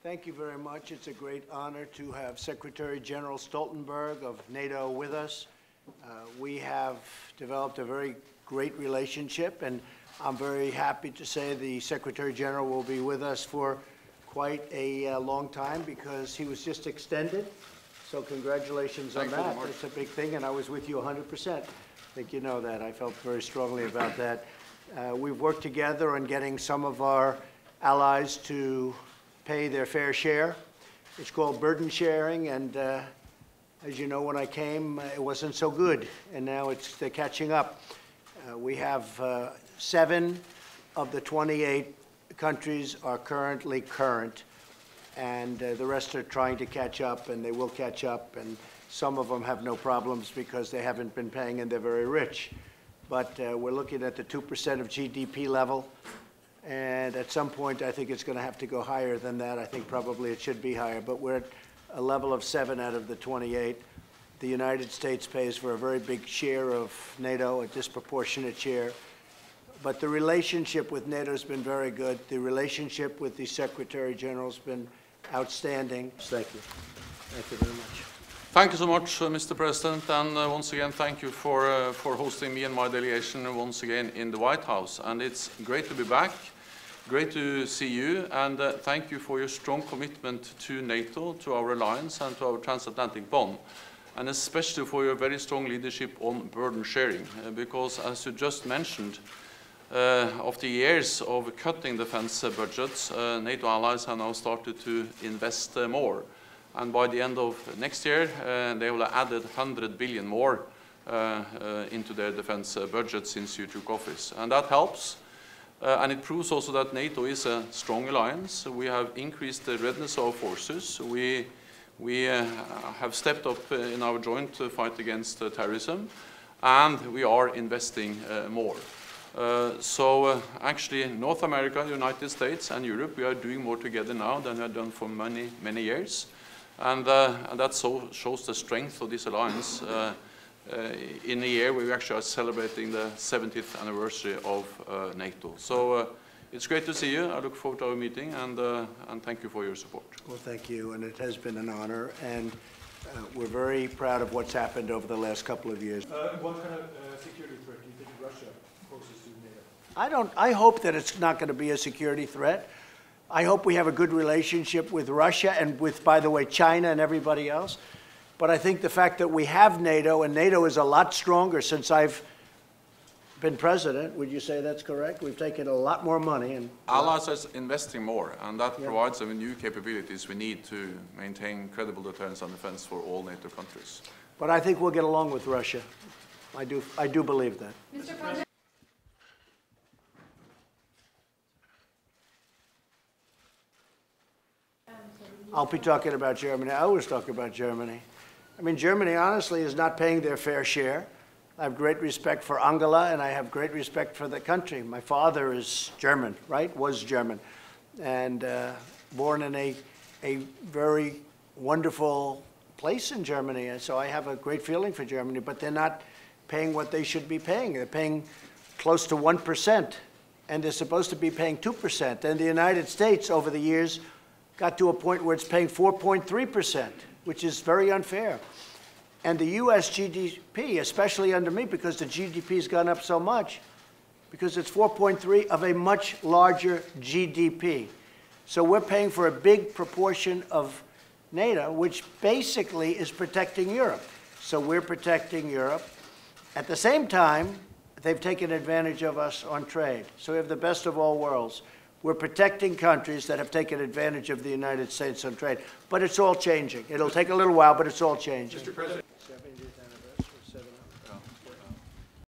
Thank you very much. It's a great honor to have Secretary General Stoltenberg of NATO with us. We have developed a very great relationship, and I'm very happy to say the Secretary General will be with us for quite a long time because he was just extended. So congratulations on that. It's a big thing, and I was with you 100%. I think you know that. I felt very strongly about that. We've worked together on getting some of our allies to pay their fair share. It's called burden sharing, and as you know, when I came, it wasn't so good, and now they're catching up. We have 7 of the 28 countries are currently current, and the rest are trying to catch up, and they will catch up, and some of them have no problems because they haven't been paying and they're very rich. But we're looking at the 2% of GDP level. And at some point, I think it's going to have to go higher than that. I think probably it should be higher. But we're at a level of 7 out of the 28. The United States pays for a very big share of NATO, a disproportionate share. But the relationship with NATO has been very good. The relationship with the Secretary General has been outstanding. Thank you. Thank you very much. Thank you so much, Mr. President, and once again, thank you for hosting me and my delegation once again in the White House. And it's great to be back, great to see you, and thank you for your strong commitment to NATO, to our alliance, and to our transatlantic bond, and especially for your very strong leadership on burden sharing, because as you just mentioned, after years of cutting defense budgets, NATO allies have now started to invest more. And by the end of next year, they will have added 100 billion more into their defense budget since you took office. And that helps. And it proves also that NATO is a strong alliance. We have increased the readiness of our forces. We have stepped up in our joint fight against terrorism. And we are investing more. So actually, North America, the United States, and Europe, we are doing more together now than we have done for many, many years. And that shows the strength of this alliance in a year where we actually are celebrating the 70th anniversary of NATO. So it's great to see you. I look forward to our meeting, and thank you for your support. Well, thank you, and it has been an honor, and we're very proud of what's happened over the last couple of years. What kind of security threat do you think Russia poses to NATO? I hope that it's not going to be a security threat. I hope we have a good relationship with Russia and with, by the way, China and everybody else. But I think the fact that we have NATO, and NATO is a lot stronger since I've been president, would you say that's correct? We've taken a lot more money. And allies are investing more, and that provides the new capabilities we need to maintain credible deterrence and defense for all NATO countries. But I think we'll get along with Russia. I do believe that. Mr. President. I'll be talking about Germany. I always talk about Germany. I mean, Germany, honestly, is not paying their fair share. I have great respect for Angela, and I have great respect for the country. My father is German, right? Was German. And born in a very wonderful place in Germany. And so I have a great feeling for Germany, but they're not paying what they should be paying. They're paying close to 1%, and they're supposed to be paying 2%. And the United States, over the years, got to a point where it's paying 4.3%, which is very unfair. And the U.S. GDP, especially under me, because the GDP has gone up so much, because it's 4.3 of a much larger GDP. So we're paying for a big proportion of NATO, which basically is protecting Europe. So we're protecting Europe. At the same time, they've taken advantage of us on trade. So we have the best of all worlds. We're protecting countries that have taken advantage of the United States on trade. But it's all changing. It'll take a little while, but it's all changing. Mr. President.